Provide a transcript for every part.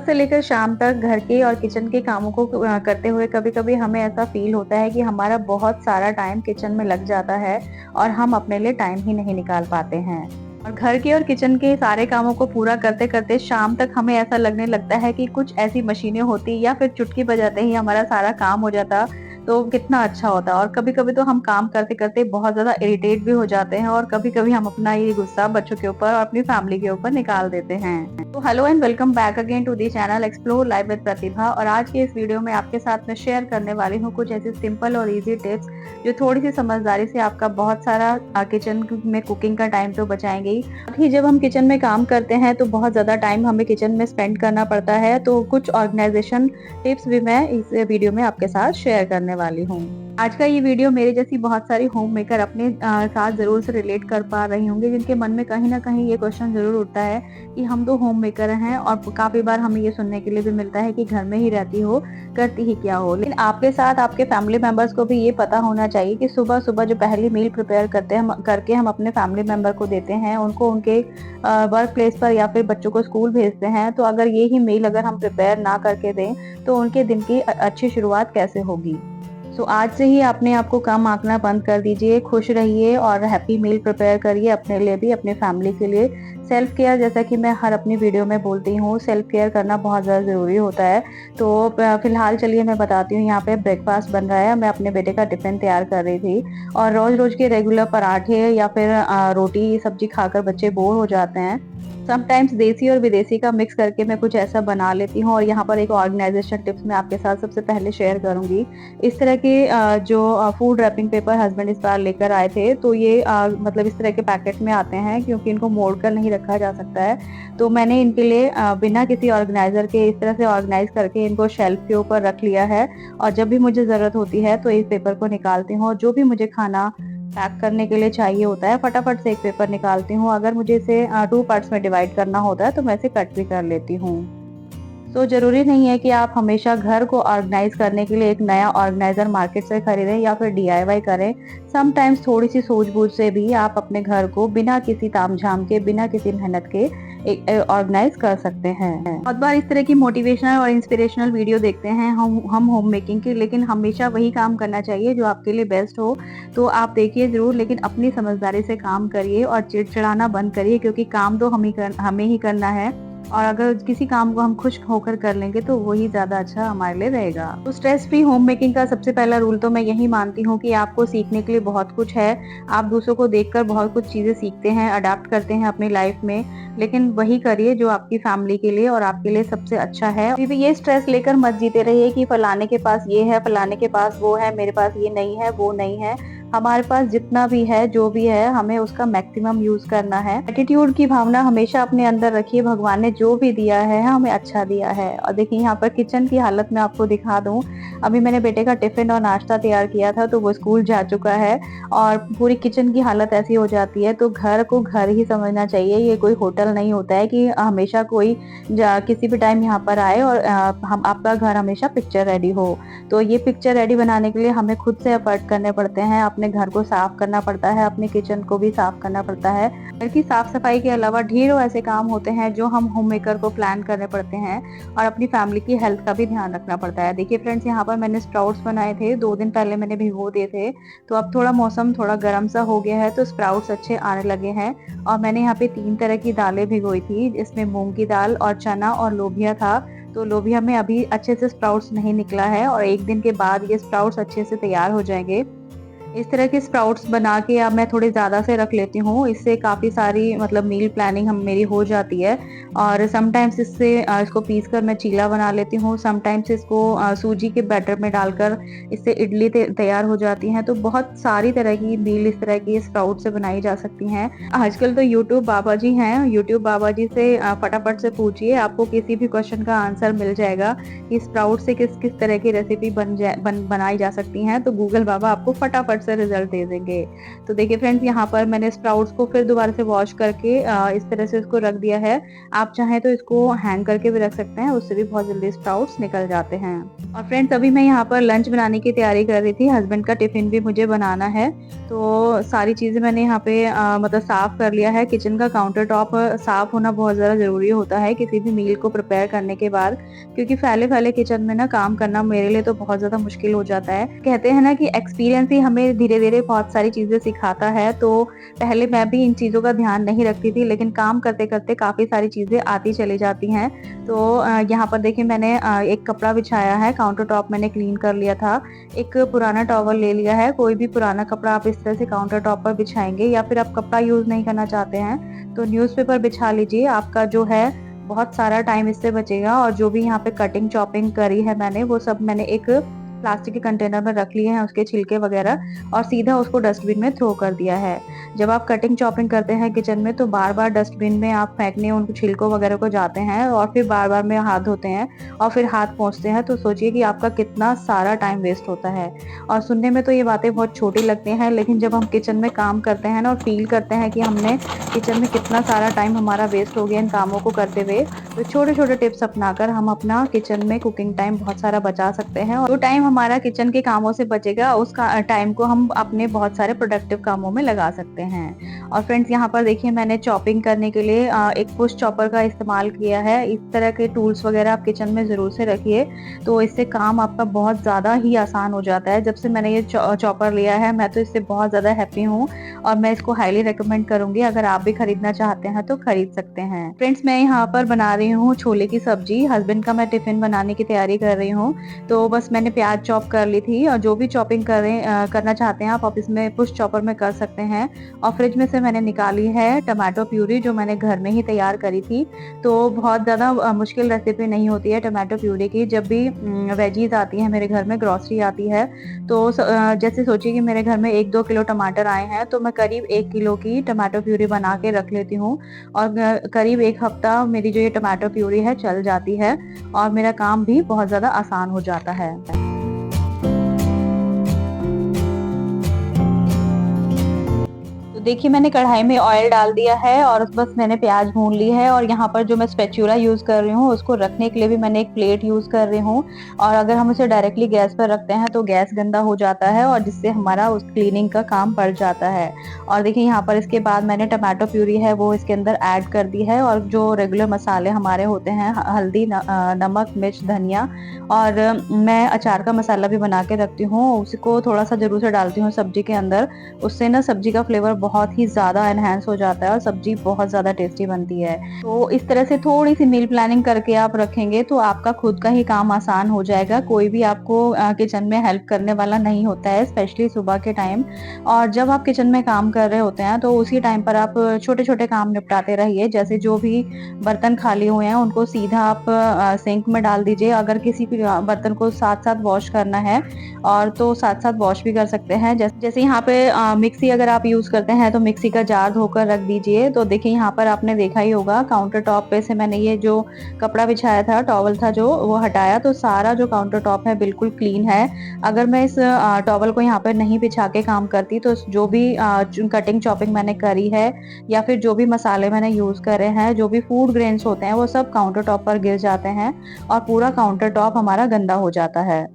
से लेकर शाम तक घर के और किचन के कामों को करते हुए कभी-कभी हमें ऐसा फील होता है कि हमारा बहुत सारा टाइम किचन में लग जाता है और हम अपने लिए टाइम ही नहीं निकाल पाते हैं। और घर के और किचन के सारे कामों को पूरा करते-करते शाम तक हमें ऐसा लगने लगता है कि कुछ ऐसी मशीनें होती या फिर चुटकी बजाते ही हमारा सारा काम हो जाता, तो कितना अच्छा होता। और कभी-कभी तो हम काम करते-करते बहुत ज़्यादा इरिटेट भी हो जाते हैं और कभी-कभी हम अपना ये गुस्सा बच्चों के ऊपर और अपनी फैमिली के ऊपर निकाल देते हैं। तो hello and welcome back again to the channel explore life with Pratibha. और आज के इस वीडियो में आपके साथ मैं शेयर करने वाली हूँ कुछ ऐसे सिंपल और इजी टिप्स जो थोड़ी सी समझदारी से आपका बहुत सारा किचन में कुकिंग का टाइम तो बचाएंगे ही। साथ ही जब हम किचन में काम करते हैं तो बहुत ज़्यादा टाइम हमें किचन में स्पेंड करना पड़ता है, तो कुछ ऑर्गेनाइजेशन टिप्स भी मैं इस वीडियो में आपके साथ शेयर करने वाली हूँ। आज का ये वीडियो मेरे जैसी बहुत सारी होम मेकर अपने साथ ज़रूर से रिलेट कर पा रही होंगे, जिनके मन में कहीं ना कहीं ये क्वेश्चन ज़रूर उठता है कि हम तो होम मेकर हैं और काफ़ी बार हमें ये सुनने के लिए भी मिलता है कि घर में ही रहती हो, करती ही क्या हो। लेकिन आपके साथ आपके फैमिली मेंबर्स को भी ये पता होना चाहिए कि सुबह सुबह जो पहली मील प्रिपेयर करके हम अपने फैमिली मेंबर को देते हैं, उनको उनके वर्क प्लेस पर या फिर बच्चों को स्कूल भेजते हैं, तो अगर ये ही मील अगर हम प्रिपेयर ना करके दें तो उनके दिन की अच्छी शुरुआत कैसे होगी। तो आज से ही अपने आप को कम आंकना बंद कर दीजिए, खुश रहिए और हैप्पी मील प्रिपेयर करिए अपने लिए भी, अपने फैमिली के लिए। सेल्फ केयर, जैसा कि मैं हर अपनी वीडियो में बोलती हूँ, सेल्फ केयर करना बहुत ज़्यादा ज़रूरी होता है। तो फिलहाल चलिए मैं बताती हूँ, यहाँ पे ब्रेकफास्ट बन रहा है। मैं अपने बेटे का टिफिन तैयार कर रही थी और रोज़ रोज़ के रेगुलर पराठे या फिर रोटी सब्जी खाकर बच्चे बोर हो जाते हैं। समटाइम्स देसी और विदेशी का मिक्स करके मैं कुछ ऐसा बना लेती हूँ। और यहाँ पर एक ऑर्गेनाइजेशन टिप्स मैं आपके साथ सबसे पहले शेयर करूंगी। इस तरह के जो फूड रैपिंग पेपर हस्बैंड इस बार लेकर आए थे, तो ये मतलब इस तरह के पैकेट में आते हैं क्योंकि इनको मोड़ कर नहीं रखा जा सकता है। तो मैंने इनके लिए बिना किसी ऑर्गेनाइजर के इस तरह से ऑर्गेनाइज करके इनको शेल्फ के ऊपर रख लिया है। और जब भी मुझे जरूरत होती है तो इस पेपर को निकालती हूँ और जो भी मुझे खाना पैक करने के लिए चाहिए होता है फटाफट से एक पेपर निकालती हूँ। अगर मुझे इसे 2 पार्ट्स में डिवाइड करना होता है तो मैं इसे कट भी कर लेती हूँ। तो जरूरी नहीं है कि आप हमेशा घर को ऑर्गेनाइज करने के लिए एक नया ऑर्गेनाइजर मार्केट से खरीदें या फिर डीआईवाई करें। समटाइम्स थोड़ी सी सूझबूझ से भी आप अपने घर को बिना किसी तामझाम के, बिना किसी मेहनत के ऑर्गेनाइज कर सकते हैं। बहुत बार इस तरह की मोटिवेशनल और इंस्पिरेशनल वीडियो देखते हैं हम होम मेकिंग की, लेकिन हमेशा वही काम करना चाहिए जो आपके लिए बेस्ट हो। तो आप देखिए जरूर, लेकिन अपनी समझदारी से काम करिए और चिड़चिड़ाना बंद करिए, क्योंकि काम तो हमें ही करना है। और अगर किसी काम को हम खुश होकर कर लेंगे तो वही ज्यादा अच्छा हमारे लिए रहेगा। तो स्ट्रेस फ्री होम मेकिंग का सबसे पहला रूल तो मैं यही मानती हूँ कि आपको सीखने के लिए बहुत कुछ है। आप दूसरों को देखकर बहुत कुछ चीजें सीखते हैं, अडाप्ट करते हैं अपनी लाइफ में, लेकिन वही करिए जो आपकी फैमिली के लिए और आपके लिए सबसे अच्छा है। अभी भी ये स्ट्रेस लेकर मत जीते रहिए कि फलाने के पास ये है, फलाने के पास वो है, मेरे पास ये नहीं है, वो नहीं है। हमारे पास जितना भी है, जो भी है, हमें उसका मैक्सिमम यूज करना है। एटीट्यूड की भावना हमेशा अपने अंदर रखिए। भगवान ने जो भी दिया है हमें अच्छा दिया है। और देखिए यहाँ पर किचन की हालत में आपको दिखा दूं, अभी मैंने बेटे का टिफिन और नाश्ता तैयार किया था तो वो स्कूल जा चुका है और पूरी किचन की हालत ऐसी हो जाती है। तो घर को घर ही समझना चाहिए, ये कोई होटल नहीं होता है कि हमेशा कोई किसी भी टाइम यहाँ पर आए और हम आपका घर हमेशा पिक्चर रेडी हो। तो ये पिक्चर रेडी बनाने के लिए हमें खुद से एफर्ट करने पड़ते हैं, अपने घर को साफ करना पड़ता है, अपने किचन को भी साफ करना पड़ता है। घर की साफ सफाई के अलावा ढेरों ऐसे काम होते हैं जो हम होम मेकर को प्लान करने पड़ते हैं और अपनी फैमिली की हेल्थ का भी ध्यान रखना पड़ता है। देखिए फ्रेंड्स, यहाँ पर मैंने स्प्राउट्स बनाए थे, 2 दिन पहले मैंने भिगो दिए थे। तो अब थोड़ा मौसम थोड़ा गर्म सा हो गया है तो स्प्राउट्स अच्छे आने लगे हैं। और मैंने यहाँ पे 3 तरह की दालें भिगोई थी, इसमें मूंग की दाल और चना और लोबिया था। तो लोबिया में अभी अच्छे से स्प्राउट्स नहीं निकला है और 1 दिन के बाद ये स्प्राउट्स अच्छे से तैयार हो जाएंगे। इस तरह के स्प्राउट्स बना के अब मैं थोड़े ज़्यादा से रख लेती हूँ, इससे काफ़ी सारी मतलब मील प्लानिंग हम मेरी हो जाती है। और समटाइम्स इससे इसको पीस कर मैं चीला बना लेती हूँ, समटाइम्स इसको सूजी के बैटर में डालकर इससे इडली तैयार हो जाती हैं। तो बहुत सारी तरह की मील इस तरह की स्प्राउट से बनाई जा सकती हैं। आजकल तो यूट्यूब बाबा जी हैं, यूट्यूब बाबा जी से फटाफट से पूछिए, आपको किसी भी क्वेश्चन का आंसर मिल जाएगा कि स्प्राउट से किस किस तरह की रेसिपी बनाई जा सकती हैं। तो गूगल बाबा आपको फटाफट फट से रिजल्ट दे देंगे। तो देखिए फ्रेंड्स, यहाँ पर मैंने स्प्राउट्स को फिर दोबारा से वॉश करके इस तरह से इसको रख दिया है। आप चाहें तो इसको हैंग करके भी रख सकते हैं, उससे भी बहुत जल्दी स्प्राउट्स निकल जाते हैं। और फ्रेंड्स, अभी मैं यहाँ पर लंच बनाने की तैयारी कर रही थी, हस्बैंड का टिफिन भी मुझे बनाना है। तो सारी चीजें मैंने यहाँ पे मतलब साफ कर लिया है। किचन का काउंटर टॉप साफ होना बहुत ज्यादा जरूरी होता है किसी भी मील को प्रिपेयर करने के बाद, क्योंकि फैले फैले किचन में ना काम करना मेरे लिए तो बहुत ज्यादा मुश्किल हो जाता है। कहते हैं ना कि एक्सपीरियंस ही हमें धीरे धीरे बहुत सारी चीजें सिखाता है। तो पहले मैं भी इन चीजों का ध्यान नहीं रखती थी, लेकिन काम करते करते काफी सारी चीजें आती चली जाती हैं। तो यहाँ पर देखिए मैंने एक कपड़ा बिछाया है, काउंटर टॉप मैंने क्लीन कर लिया था। एक पुराना टॉवल ले लिया है, कोई भी पुराना कपड़ा आप इस तरह से काउंटर टॉप पर बिछाएंगे, या फिर आप कपड़ा यूज नहीं करना चाहते हैं तो न्यूज़पेपर बिछा लीजिए। आपका जो है बहुत सारा टाइम इससे बचेगा। और जो भी यहाँ पे कटिंग चॉपिंग करी है मैंने, वो सब मैंने एक प्लास्टिक के कंटेनर में रख लिए हैं, उसके छिलके वगैरह, और सीधा उसको डस्टबिन में थ्रो कर दिया है। जब आप कटिंग चॉपिंग करते हैं किचन में तो बार बार डस्टबिन में आप फेंकने उन छिलकों वगैरह को जाते हैं, और फिर बार बार में हाथ धोते हैं और फिर हाथ पोंछते हैं, तो सोचिए कि आपका कितना सारा टाइम वेस्ट होता है। और सुनने में तो ये बातें बहुत छोटी लगती हैं, लेकिन जब हम किचन में काम करते हैं ना और फील करते हैं कि हमने किचन में कितना सारा टाइम हमारा वेस्ट हो गया इन कामों को करते हुए, तो छोटे छोटे टिप्स अपनाकर हम अपना किचन में कुकिंग टाइम बहुत सारा बचा सकते हैं। और जो टाइम हमारा किचन के कामों से बचेगा, उसका टाइम को हम अपने बहुत सारे प्रोडक्टिव कामों में लगा सकते हैं। और फ्रेंड्स, यहाँ पर देखिए मैंने चॉपिंग करने के लिए एक पुश चॉपर का इस्तेमाल किया है। इस तरह के टूल्स वगैरह आप किचन में जरूर से रखिए, तो इससे काम आपका बहुत ज्यादा ही आसान हो जाता है। जब से मैंने ये चॉपर लिया है, मैं तो इससे बहुत ज्यादा हैप्पी हूँ और मैं इसको हाईली रिकमेंड करूंगी। अगर आप भी खरीदना चाहते हैं तो खरीद सकते हैं। फ्रेंड्स, मैं यहाँ पर बना रही हूँ छोले की सब्जी। हस्बैंड का मैं टिफिन बनाने की तैयारी कर रही हूँ, तो बस मैंने प्याज चॉप कर ली थी। और जो भी चॉपिंग करना चाहते हैं आप इसमें पुश चॉपर में कर सकते हैं। और फ्रिज में से मैंने निकाली है टमाटो प्यूरी, जो मैंने घर में ही तैयार करी थी। तो बहुत ज़्यादा मुश्किल रेसिपी नहीं होती है टमाटो प्यूरी की। जब भी वेजीज आती हैं मेरे घर में, ग्रॉसरी आती है, तो जैसे सोचिए कि मेरे घर में 1-2 किलो टमाटर आए हैं, तो मैं करीब 1 किलो की टमाटो प्यूरी बना के रख लेती हूँ। और करीब 1 हफ्ता मेरी जो ये टमाटो प्यूरी है चल जाती है, और मेरा काम भी बहुत ज़्यादा आसान हो जाता है। तो देखिए मैंने कढ़ाई में ऑयल डाल दिया है और बस मैंने प्याज भून ली है। और यहाँ पर जो मैं स्पैचुला यूज कर रही हूँ, उसको रखने के लिए भी मैंने एक प्लेट यूज कर रही हूँ। और अगर हम उसे डायरेक्टली गैस पर रखते हैं तो गैस गंदा हो जाता है, और जिससे हमारा उस क्लीनिंग का काम बढ़ जाता है। और देखिए यहाँ पर इसके बाद मैंने टमाटो प्यूरी है वो इसके अंदर ऐड कर दी है। और जो रेगुलर मसाले हमारे होते हैं, हल्दी, नमक, मिर्च, धनिया, और मैं अचार का मसाला भी बना के रखती हूँ, उसको थोड़ा सा जरूर से डालती हूँ सब्जी के अंदर। उससे ना सब्जी का फ्लेवर बहुत ही ज्यादा एनहांस हो जाता है और सब्जी बहुत ज्यादा टेस्टी बनती है। तो इस तरह से थोड़ी सी मील प्लानिंग करके आप रखेंगे तो आपका खुद का ही काम आसान हो जाएगा। कोई भी आपको किचन में हेल्प करने वाला नहीं होता है, स्पेशली सुबह के टाइम। और जब आप किचन में काम कर रहे होते हैं तो उसी टाइम पर आप छोटे छोटे काम निपटाते रहिए। जैसे जो भी बर्तन खाली हुए हैं उनको सीधा आप सिंक में डाल दीजिए। अगर किसी भी बर्तन को साथ साथ वॉश करना है और तो साथ साथ वॉश भी कर सकते हैं। जैसे यहाँ पे मिक्सी अगर आप यूज करते हैं तो मिक्सी का जार धोकर रख दीजिए। तो देखिए यहाँ पर आपने देखा ही होगा, काउंटर टॉप पे से मैंने ये जो कपड़ा बिछाया था, टॉवल था जो, वो हटाया, तो सारा जो काउंटर टॉप है बिल्कुल क्लीन है। अगर मैं इस टॉवल को यहाँ पर नहीं बिछा के काम करती तो जो भी कटिंग चॉपिंग मैंने करी है या फिर जो भी मसाले मैंने यूज करे हैं, जो भी फूड ग्रेन्स होते हैं, वो सब काउंटर टॉप पर गिर जाते हैं और पूरा काउंटर टॉप हमारा गंदा हो जाता है।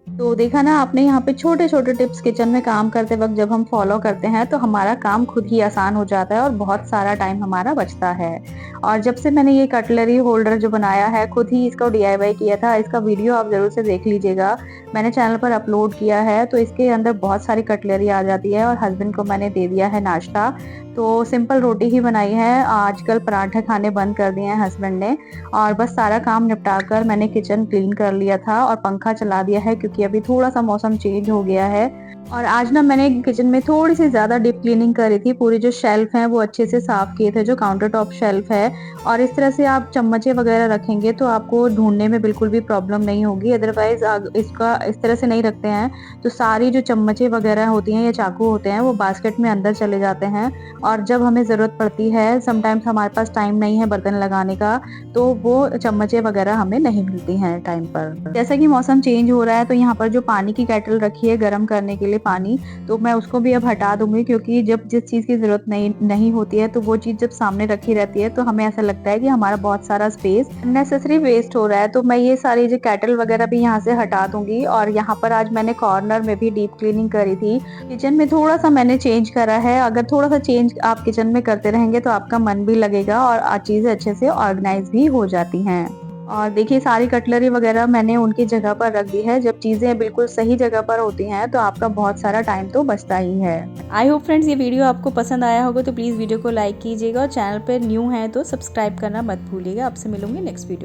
तो देखा ना आपने, यहाँ पे छोटे छोटे टिप्स किचन में काम करते वक्त जब हम फॉलो करते हैं तो हमारा काम खुद ही आसान हो जाता है और बहुत सारा टाइम हमारा बचता है। और जब से मैंने ये कटलरी होल्डर जो बनाया है, खुद ही इसका DIY किया था, इसका वीडियो आप जरूर से देख लीजिएगा, मैंने चैनल पर अपलोड किया है। तो इसके अंदर बहुत सारी कटलरी आ जाती है और हस्बैंड को मैंने दे दिया है नाश्ता। तो सिंपल रोटी ही बनाई है, आजकल पराठे खाने बंद कर दिए हैं हस्बैंड ने। और बस सारा काम निपटा कर मैंने किचन क्लीन कर लिया था और पंखा चला दिया है, क्योंकि अभी थोड़ा सा मौसम चेंज हो गया है। और आज ना मैंने किचन में थोड़ी सी ज्यादा डीप क्लीनिंग करी थी। पूरी जो शेल्फ है वो अच्छे से साफ किए थे, जो काउंटर टॉप शेल्फ है। और इस तरह से आप चम्मचे वगैरह रखेंगे तो आपको ढूंढने में बिल्कुल भी प्रॉब्लम नहीं होगी। अदरवाइज इसका इस तरह से नहीं रखते हैं तो सारी जो चम्मचे वगैरह होती हैं या चाकू होते हैं वो बास्केट में अंदर चले जाते हैं। और जब हमें ज़रूरत पड़ती है, समटाइम्स हमारे पास टाइम नहीं है बर्तन लगाने का, तो वो चम्मचे वगैरह हमें नहीं मिलती हैं टाइम पर। जैसा कि मौसम चेंज हो रहा है तो यहाँ पर जो पानी की केटल रखी है गर्म करने के लिए, लिए पानी, तो मैं उसको भी अब हटा दूँगी, क्योंकि जब जिस चीज़ की ज़रूरत नहीं होती है, तो वो चीज़ जब सामने रखी रहती है, तो हमें ऐसा लगता है कि हमारा बहुत सारा स्पेस अननेसेसरी वेस्ट हो रहा है। तो मैं ये सारी जो केटल वगैरह भी यहाँ से हटा दूँगी। और यहाँ पर आज मैंने कॉर्नर में भी डीप क्लीनिंग करी थी। किचन में थोड़ा-सा मैंने चेंज करा है। अगर थोड़ा-सा चेंज आप किचन में करते रहेंगे तो आपका मन भी लगेगा और चीज़ें अच्छे से ऑर्गनाइज़ भी हो जाती हैं। और देखिए, सारी कटलरी वगैरह मैंने उनकी जगह पर रख दी है। जब चीज़ें बिल्कुल सही जगह पर होती हैं तो आपका बहुत सारा टाइम तो बचता ही है। आई होप फ्रेंड्स ये वीडियो आपको पसंद आया होगा, तो प्लीज़ वीडियो को लाइक कीजिएगा और चैनल पर न्यू हैं तो सब्सक्राइब करना मत भूलिएगा। आपसे मिलूँगी नेक्स्ट वीडियो।